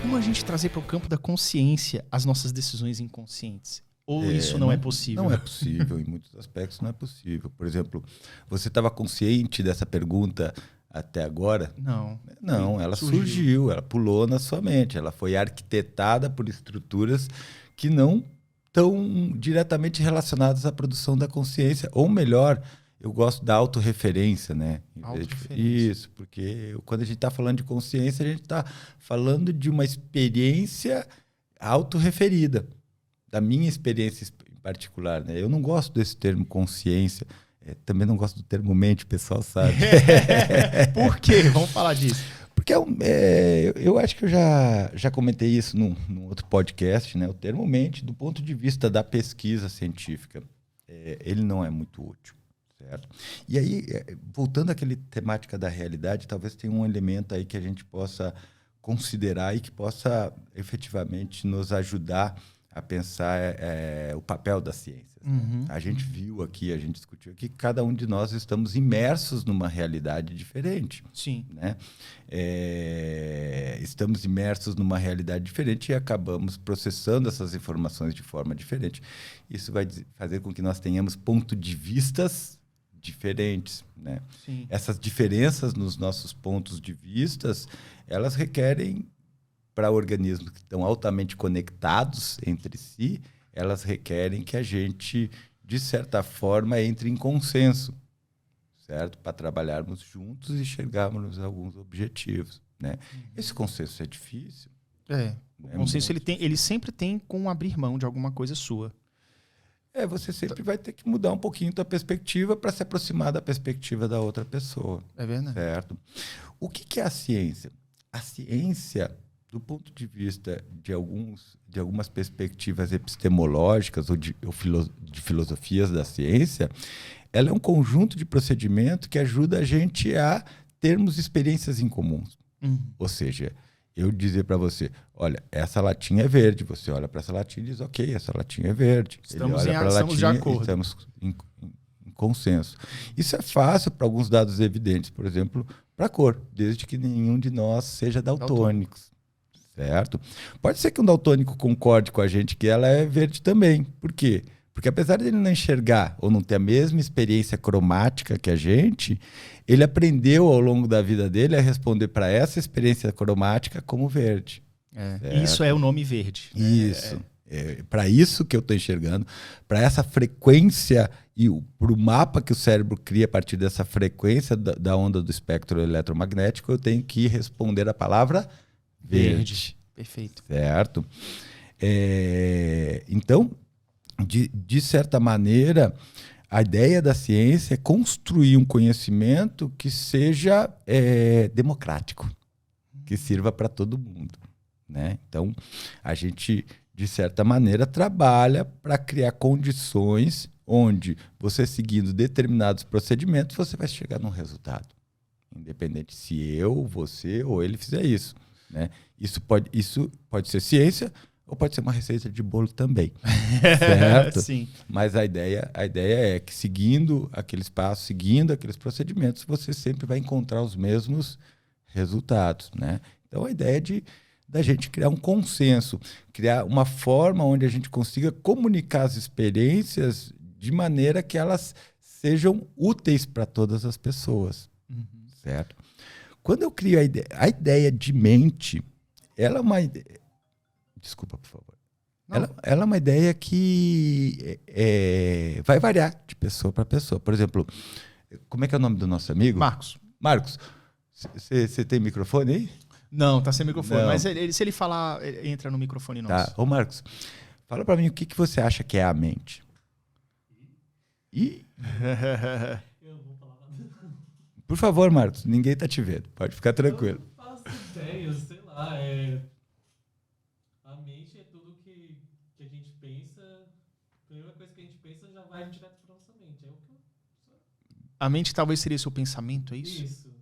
como a gente trazer para o campo da consciência as nossas decisões inconscientes? Ou isso não é possível? Não é possível, em muitos aspectos não é possível. Por exemplo, você estava consciente dessa pergunta até agora? Não. Não, ela surgiu, ela pulou na sua mente. Ela foi arquitetada por estruturas que não estão diretamente relacionadas à produção da consciência. Ou melhor, eu gosto da autorreferência, né? Autorreferência. Isso, porque quando a gente está falando de consciência, a gente está falando de uma experiência autorreferida. Da minha experiência em particular, né? Eu não gosto desse termo consciência, também não gosto do termo mente, o pessoal sabe. Por quê? Vamos falar disso. Porque eu acho que eu já comentei isso num outro podcast, né? O termo mente, do ponto de vista da pesquisa científica, ele não é muito útil, certo? E aí, voltando àquela temática da realidade, talvez tenha um elemento aí que a gente possa considerar e que possa efetivamente nos ajudar a pensar o papel da ciência. Uhum. A gente viu aqui, a gente discutiu aqui, que cada um de nós estamos imersos numa realidade diferente. Sim. Né? Estamos imersos numa realidade diferente e acabamos processando essas informações de forma diferente. Isso vai fazer com que nós tenhamos pontos de vistas diferentes. Né? Sim. Essas diferenças nos nossos pontos de vistas, elas requerem, para organismos que estão altamente conectados entre si, elas requerem que a gente, de certa forma, entre em consenso, certo? Para trabalharmos juntos e chegarmos a alguns objetivos. Né? Esse consenso é difícil. O consenso ele sempre tem com abrir mão de alguma coisa sua. Você sempre vai ter que mudar um pouquinho a tua perspectiva para se aproximar da perspectiva da outra pessoa. É verdade. Certo? O que é a ciência? A ciência, do ponto de vista de algumas perspectivas epistemológicas ou de filosofias da ciência, ela é um conjunto de procedimento que ajuda a gente a termos experiências em comuns. Ou seja, eu dizer para você, olha, essa latinha é verde. Você olha para essa latinha e diz, ok, essa latinha é verde. Estamos de acordo. Estamos em consenso. Isso é fácil para alguns dados evidentes, por exemplo, para a cor, desde que nenhum de nós seja daltônicos. Certo? Pode ser que um daltônico concorde com a gente que ela é verde também. Por quê? Porque apesar de ele não enxergar ou não ter a mesma experiência cromática que a gente, ele aprendeu ao longo da vida dele a responder para essa experiência cromática como verde. Isso é o nome verde. Isso. Para isso que eu estou enxergando, para essa frequência e para o mapa que o cérebro cria a partir dessa frequência da onda do espectro eletromagnético, eu tenho que responder a palavra verde. Perfeito. Certo? Então, de certa maneira, a ideia da ciência é construir um conhecimento que seja democrático, que sirva para todo mundo. Né? Então, a gente, de certa maneira, trabalha para criar condições onde você, seguindo determinados procedimentos, você vai chegar num resultado. Independente se eu, você ou ele fizer isso. Né? Isso pode ser ciência ou pode ser uma receita de bolo também. Certo? Sim. Mas a ideia é que, seguindo aqueles passos, seguindo aqueles procedimentos, você sempre vai encontrar os mesmos resultados. Né? Então, a ideia é da gente criar um consenso, criar uma forma onde a gente consiga comunicar as experiências de maneira que elas sejam úteis para todas as pessoas. Certo? Quando eu crio a ideia de mente, ela é uma ideia... Desculpa, por favor. Ela é uma ideia que vai variar de pessoa para pessoa. Por exemplo, como é que é o nome do nosso amigo? Marcos. Marcos, você tem microfone aí? Não, tá sem microfone. Não. Mas se ele falar, ele entra no microfone nosso. Tá. Ô, Marcos, fala para mim o que você acha que é a mente. Eu vou falar Por favor, Marcos, ninguém tá te vendo. Pode ficar tranquilo. Eu faço ideia, sei lá. A mente é tudo que a gente pensa. A primeira coisa que a gente pensa já vai direto para nossa mente. A mente talvez seria seu pensamento, é isso? Isso.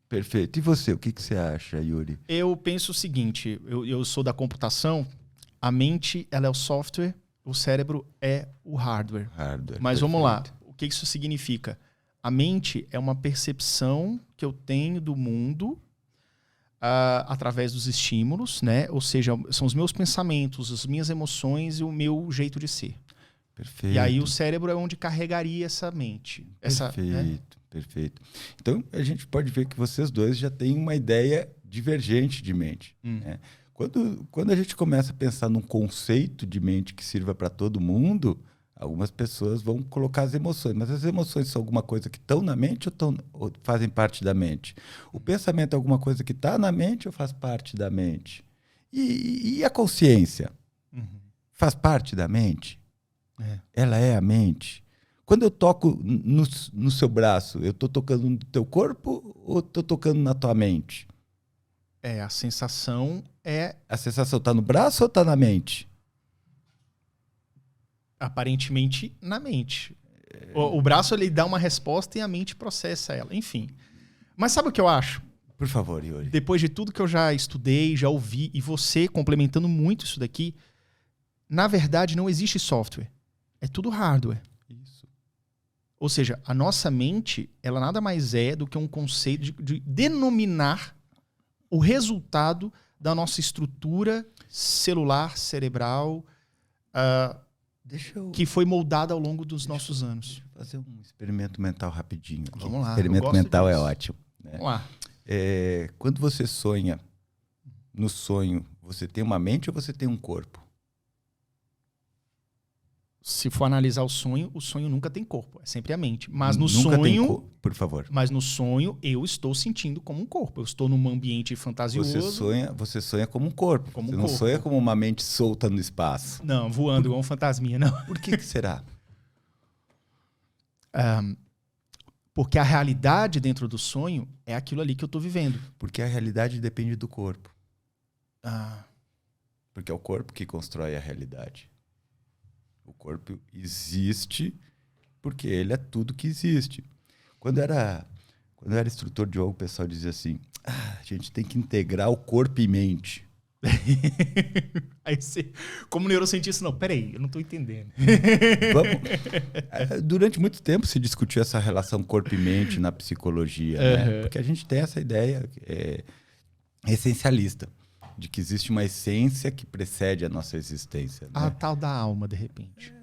Perfeito. E você, o que você acha, Yuri? Eu penso o seguinte, eu sou da computação, a mente ela é o software, o cérebro é o hardware. Mas vamos lá, o que isso significa? A mente é uma percepção que eu tenho do mundo através dos estímulos, né? Ou seja, são os meus pensamentos, as minhas emoções e o meu jeito de ser. Perfeito. E aí o cérebro é onde carregaria essa mente. Perfeito. Então, a gente pode ver que vocês dois já têm uma ideia divergente de mente. Né? Quando a gente começa a pensar num conceito de mente que sirva para todo mundo, algumas pessoas vão colocar as emoções. Mas as emoções são alguma coisa que estão na mente ou fazem parte da mente? O pensamento é alguma coisa que está na mente ou faz parte da mente? E a consciência? Faz parte da mente? Ela é a mente? Quando eu toco no seu braço, eu estou tocando no teu corpo ou estou tocando na tua mente? A sensação é... A sensação está no braço ou está na mente? Aparentemente na mente. O braço ele dá uma resposta e a mente processa ela. Enfim. Mas sabe o que eu acho? Por favor, Yuri. Depois de tudo que eu já estudei, já ouvi, e você complementando muito isso daqui, na verdade não existe software. É tudo hardware. Isso. Ou seja, a nossa mente, ela nada mais é do que um conceito de denominar o resultado da nossa estrutura celular, cerebral, que foi moldada ao longo dos nossos anos. Deixa eu fazer um experimento mental rapidinho aqui. Vamos lá. Experimento mental é ótimo. Né? Vamos lá. Quando você sonha, no sonho, você tem uma mente ou você tem um corpo? Se for analisar o sonho nunca tem corpo, é sempre a mente. Mas no Nunca tem sonho, corpo, por favor. Mas no sonho eu estou sentindo como um corpo. Eu estou num ambiente fantasioso. Você sonha como um corpo. Você não sonha como uma mente solta no espaço. Não, voando igual um fantasminha, não. Por que será? Porque a realidade dentro do sonho é aquilo ali que eu estou vivendo. Porque a realidade depende do corpo. Ah. Porque é o corpo que constrói a realidade. O corpo existe porque ele é tudo que existe. Quando eu era instrutor de yoga, o pessoal dizia assim, a gente tem que integrar o corpo e mente. Aí você, como neurocientista, não, peraí, eu não estou entendendo. Durante muito tempo se discutiu essa relação corpo e mente na psicologia, né? Porque a gente tem essa ideia essencialista, de que existe uma essência que precede a nossa existência. A tal da alma, de repente.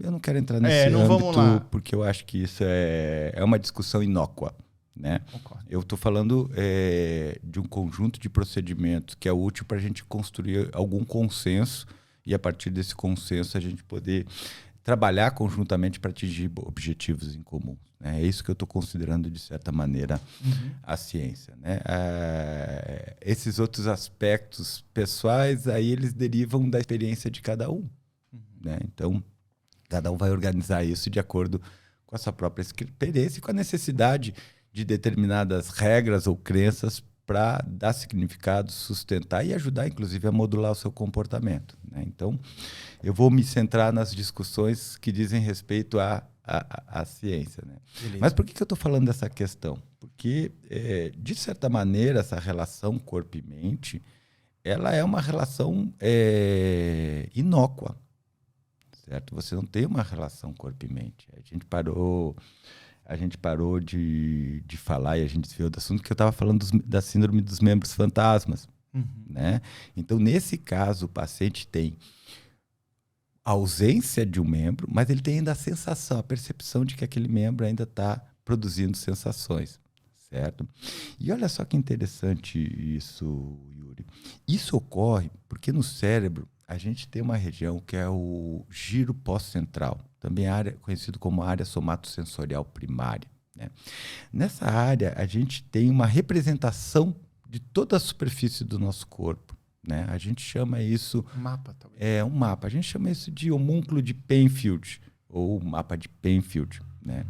Eu não quero entrar nesse âmbito, vamos lá. Porque eu acho que isso é uma discussão inócua. Né? Eu estou falando de um conjunto de procedimentos que é útil para a gente construir algum consenso e, a partir desse consenso, a gente poder trabalhar conjuntamente para atingir objetivos em comum. Né? É isso que eu estou considerando, de certa maneira, a ciência. Né? Esses outros aspectos pessoais, aí eles derivam da experiência de cada um. Né? Então, cada um vai organizar isso de acordo com a sua própria experiência e com a necessidade de determinadas regras ou crenças para dar significado, sustentar e ajudar, inclusive, a modular o seu comportamento. Né? Então, eu vou me centrar nas discussões que dizem respeito à ciência. Né? Mas por que eu estou falando dessa questão? Porque, de certa maneira, essa relação corpo e mente, ela é uma relação inócua. Certo? Você não tem uma relação corpo e mente. A gente parou de falar e a gente desviou do assunto que eu estava falando da síndrome dos membros fantasmas. Né? Então, nesse caso, o paciente tem a ausência de um membro, mas ele tem ainda a sensação, a percepção de que aquele membro ainda está produzindo sensações. Certo? E olha só que interessante isso, Yuri. Isso ocorre porque no cérebro a gente tem uma região que é o giro pós-central, também conhecido como área somatosensorial primária. Né? Nessa área, a gente tem uma representação de toda a superfície do nosso corpo. Né? A gente chama isso... Mapa, talvez. É um mapa. A gente chama isso de homúnculo de Penfield, ou mapa de Penfield. Né?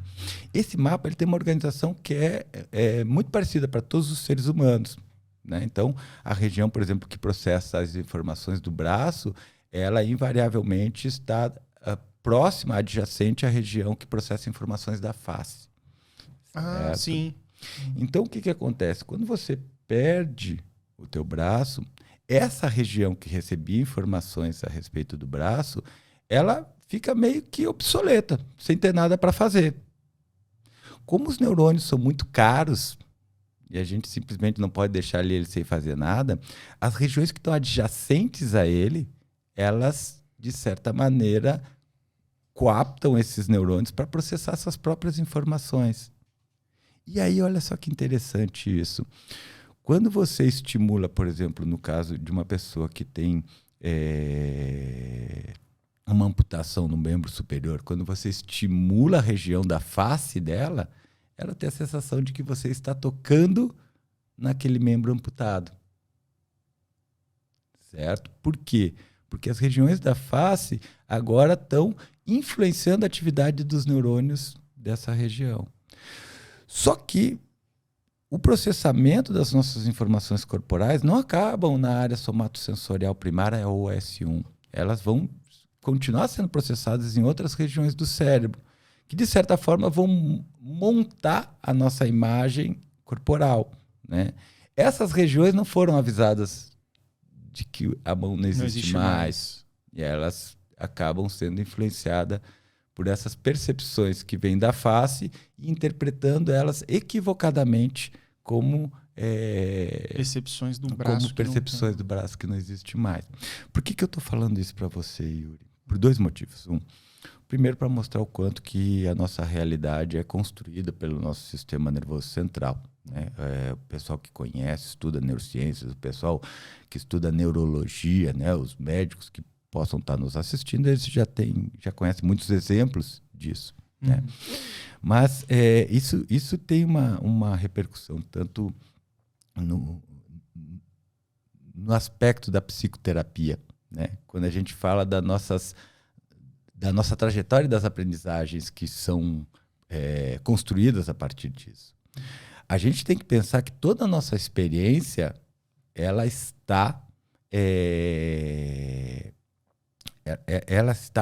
Esse mapa ele tem uma organização que é muito parecida para todos os seres humanos. Né? Então, a região, por exemplo, que processa as informações do braço, ela invariavelmente está próxima, adjacente à região que processa informações da face. Ah, sim. Então, o que acontece? Quando você perde o teu braço, essa região que recebia informações a respeito do braço, ela fica meio que obsoleta, sem ter nada para fazer. Como os neurônios são muito caros, e a gente simplesmente não pode deixar ele sem fazer nada, as regiões que estão adjacentes a ele, elas, de certa maneira, coaptam esses neurônios para processar suas próprias informações. E aí, olha só que interessante isso. Quando você estimula, por exemplo, no caso de uma pessoa que tem uma amputação no membro superior, quando você estimula a região da face dela, ela tem a sensação de que você está tocando naquele membro amputado. Certo? Por quê? Porque as regiões da face agora estão influenciando a atividade dos neurônios dessa região. Só que o processamento das nossas informações corporais não acabam na área somatosensorial primária ou S1. Elas vão continuar sendo processadas em outras regiões do cérebro, que de certa forma vão montar a nossa imagem corporal, né? Essas regiões não foram avisadas de que a mão não existe mais. E elas acabam sendo influenciadas por essas percepções que vêm da face e interpretando elas equivocadamente como percepções do braço. Como percepções do braço que não existe mais. Por que eu estou falando isso para você, Yuri? Por dois motivos. Primeiro, para mostrar o quanto que a nossa realidade é construída pelo nosso sistema nervoso central, né? O pessoal que conhece, estuda neurociências, o pessoal que estuda neurologia, né? Os médicos que possam estar nos assistindo, eles já conhecem muitos exemplos disso. Né? Mas isso tem uma repercussão tanto no aspecto da psicoterapia, né? Quando a gente fala da nossa trajetória das aprendizagens que são construídas a partir disso. A gente tem que pensar que toda a nossa experiência ela está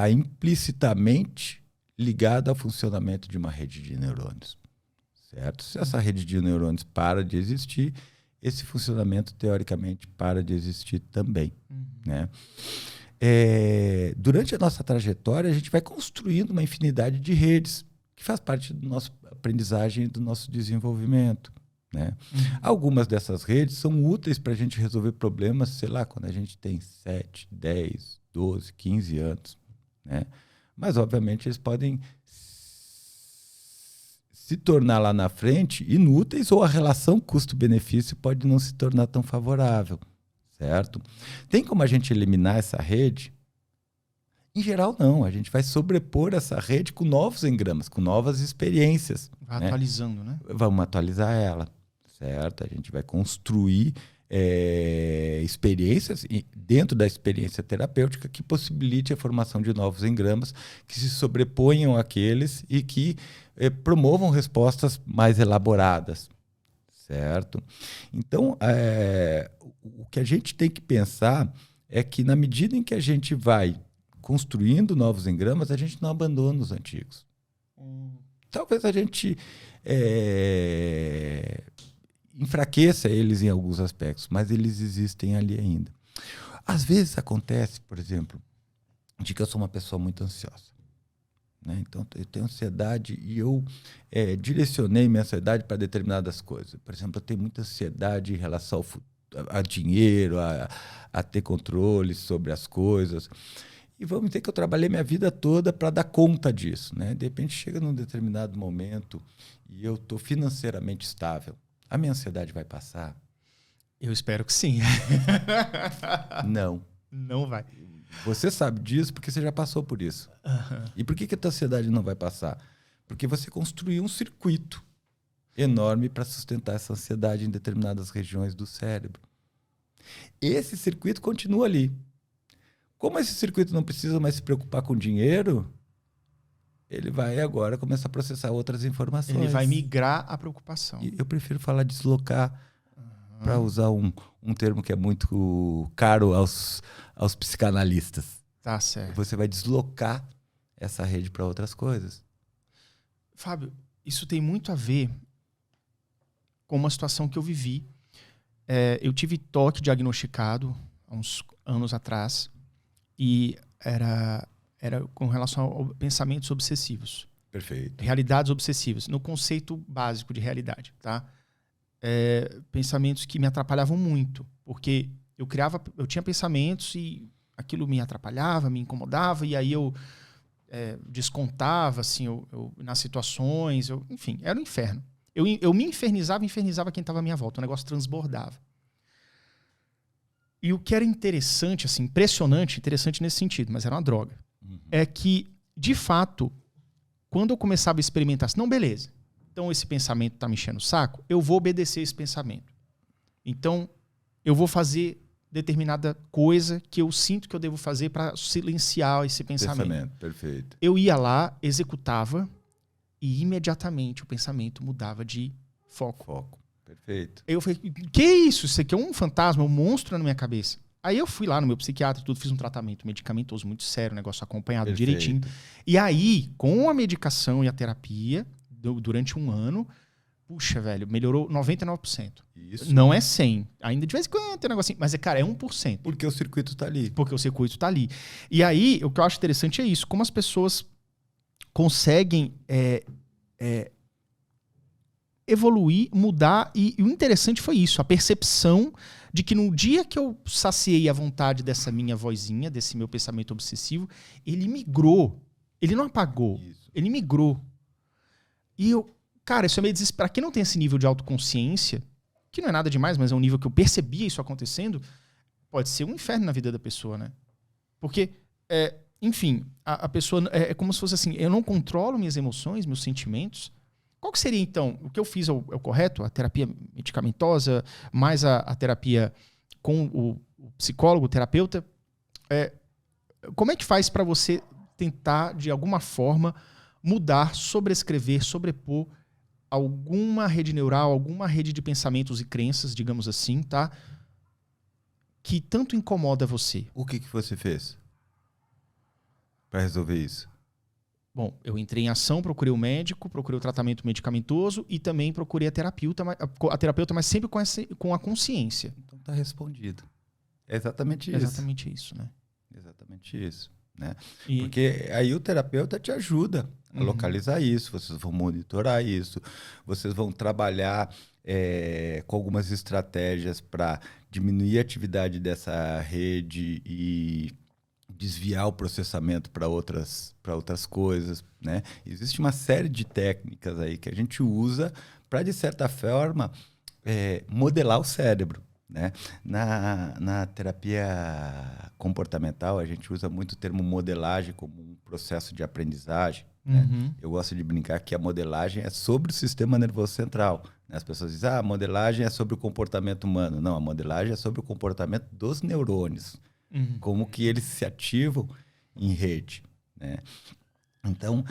implicitamente ligada ao funcionamento de uma rede de neurônios, certo? Se essa rede de neurônios para de existir, esse funcionamento, teoricamente, para de existir também, né? Durante a nossa trajetória, a gente vai construindo uma infinidade de redes que faz parte da nossa aprendizagem e do nosso desenvolvimento, né? Algumas dessas redes são úteis para a gente resolver problemas, sei lá, quando a gente tem 7, 10, 12, 15 anos, né? Mas, obviamente, eles podem se tornar lá na frente inúteis ou a relação custo-benefício pode não se tornar tão favorável, certo? Tem como a gente eliminar essa rede? Em geral, não. A gente vai sobrepor essa rede com novos engramas, com novas experiências. Vai atualizando, né? Vamos atualizar ela, certo? A gente vai construir experiências dentro da experiência terapêutica que possibilite a formação de novos engramas que se sobreponham àqueles e que promovam respostas mais elaboradas, certo? Então, o que a gente tem que pensar é que na medida em que a gente vai construindo novos engramas, a gente não abandona os antigos. Talvez a gente enfraqueça eles em alguns aspectos, mas eles existem ali ainda. Às vezes acontece, por exemplo, de que eu sou uma pessoa muito ansiosa, né? Então, eu tenho ansiedade e eu direcionei minha ansiedade para determinadas coisas. Por exemplo, eu tenho muita ansiedade em relação a dinheiro, a ter controle sobre as coisas. E vamos dizer que eu trabalhei minha vida toda para dar conta disso, né? De repente, chega num determinado momento e eu estou financeiramente estável. A minha ansiedade vai passar? Eu espero que sim. Não. Não vai. Você sabe disso porque você já passou por isso. E por que a tua ansiedade não vai passar? Porque você construiu um circuito enorme para sustentar essa ansiedade em determinadas regiões do cérebro. Esse circuito continua ali. Como esse circuito não precisa mais se preocupar com dinheiro, ele vai agora começar a processar outras informações. Ele vai migrar a preocupação. E eu prefiro falar deslocar, para usar um termo que é muito caro aos psicanalistas. Tá certo. Você vai deslocar essa rede para outras coisas. Fábio, isso tem muito a ver com uma situação que eu vivi. Eu tive TOC diagnosticado há uns anos atrás e era com relação a pensamentos obsessivos. Perfeito. Realidades obsessivas, no conceito básico de realidade, tá? pensamentos que me atrapalhavam muito. Porque eu tinha pensamentos e aquilo me atrapalhava, me incomodava, e aí eu descontava, assim, nas situações, enfim, era um inferno. Eu me infernizava quem estava à minha volta, o negócio transbordava. E o que era interessante, assim, interessante nesse sentido, mas era uma droga, é que, de fato, quando eu começava a experimentar assim, não, beleza, então esse pensamento está me enchendo o saco, eu vou obedecer esse pensamento. Então, eu vou fazer determinada coisa que eu sinto que eu devo fazer para silenciar esse pensamento. Perfeito. Eu ia lá, executava e imediatamente o pensamento mudava de foco. Perfeito. Eu falei, que isso? Isso aqui é um fantasma, um monstro na minha cabeça. Aí eu fui lá no meu psiquiatra e tudo, fiz um tratamento medicamentoso muito sério, negócio acompanhado direitinho. E aí, com a medicação e a terapia, durante um ano, puxa, velho, melhorou 99%. Isso. Não é 100%. Ainda de vez em quando tem um negocinho. Mas, cara, é 1%. Porque o circuito tá ali. Porque o circuito tá ali. E aí, o que eu acho interessante é isso. Como as pessoas conseguem evoluir, mudar. E o interessante foi isso. A percepção de que no dia que eu saciei a vontade dessa minha vozinha, desse meu pensamento obsessivo, ele migrou. Ele não apagou. Isso. Ele migrou. E eu... Cara, isso é meio desesperado. Pra quem não tem esse nível de autoconsciência, que não é nada demais, mas é um nível que eu percebia isso acontecendo, pode ser um inferno na vida da pessoa, né? Porque, enfim, a pessoa... É como se fosse assim, eu não controlo minhas emoções, meus sentimentos. Qual que seria, então, o que eu fiz é o correto? A terapia medicamentosa, mais a terapia com o psicólogo, o terapeuta. Como é que faz para você tentar, de alguma forma, mudar, sobrescrever, sobrepor alguma rede neural, alguma rede de pensamentos e crenças, digamos assim, tá? Que tanto incomoda você? O que você fez para resolver isso? Bom, eu entrei em ação, procurei o médico, procurei o tratamento medicamentoso e também procurei a terapeuta, mas sempre com a consciência. Então tá respondido. É exatamente isso. Exatamente isso, né? Exatamente isso. Né? E... Porque aí o terapeuta te ajuda a localizar isso, vocês vão monitorar isso, vocês vão trabalhar com algumas estratégias para diminuir a atividade dessa rede e desviar o processamento para outras coisas. Né? Existe uma série de técnicas aí que a gente usa para, de certa forma, modelar o cérebro. Né? Na terapia comportamental, a gente usa muito o termo modelagem como um processo de aprendizagem. Né? Eu gosto de brincar que a modelagem é sobre o sistema nervoso central. Né? As pessoas dizem, a modelagem é sobre o comportamento humano. Não, a modelagem é sobre o comportamento dos neurônios. Como que eles se ativam em rede. Né? Então,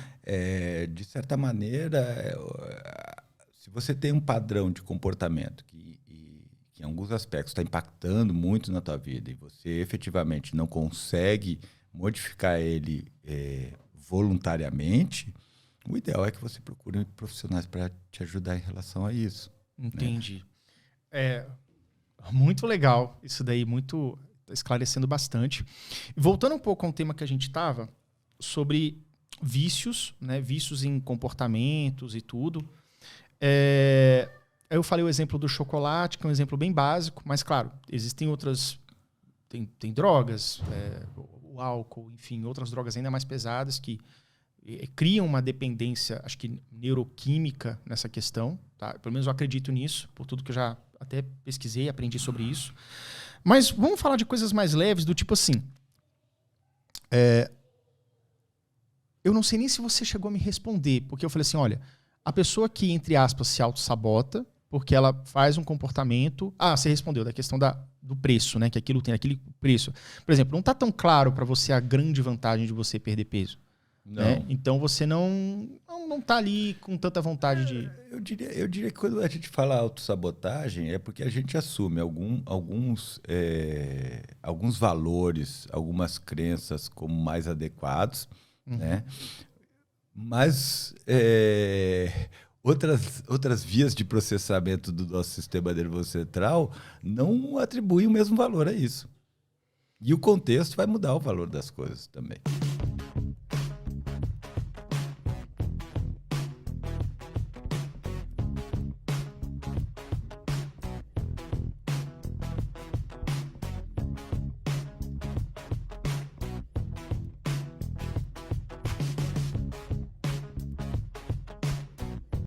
de certa maneira, se você tem um padrão de comportamento que em alguns aspectos está impactando muito na tua vida e você efetivamente não consegue modificar ele voluntariamente, o ideal é que você procure profissionais para te ajudar em relação a isso. Entendi. Né? Muito legal isso daí, tá esclarecendo bastante. Voltando um pouco ao tema que a gente estava, sobre vícios, né? Vícios em comportamentos e tudo. Eu falei o exemplo do chocolate, que é um exemplo bem básico, mas, claro, existem outras... Tem drogas, o álcool, enfim, outras drogas ainda mais pesadas que criam uma dependência, acho que neuroquímica nessa questão. Tá? Pelo menos eu acredito nisso, por tudo que eu já até pesquisei, aprendi sobre isso. Mas vamos falar de coisas mais leves, do tipo assim... eu não sei nem se você chegou a me responder, porque eu falei assim, olha, a pessoa que, entre aspas, se auto-sabota, porque ela faz um comportamento... você respondeu da questão do preço, né? Que aquilo tem aquele preço. Por exemplo, não está tão claro para você a grande vantagem de você perder peso. Não. Né? Então você não está ali com tanta vontade de... Eu diria que quando a gente fala autossabotagem é porque a gente assume alguns valores, algumas crenças como mais adequados, né? Mas... Outras vias de processamento do nosso sistema nervoso central não atribuem o mesmo valor a isso. E o contexto vai mudar o valor das coisas também.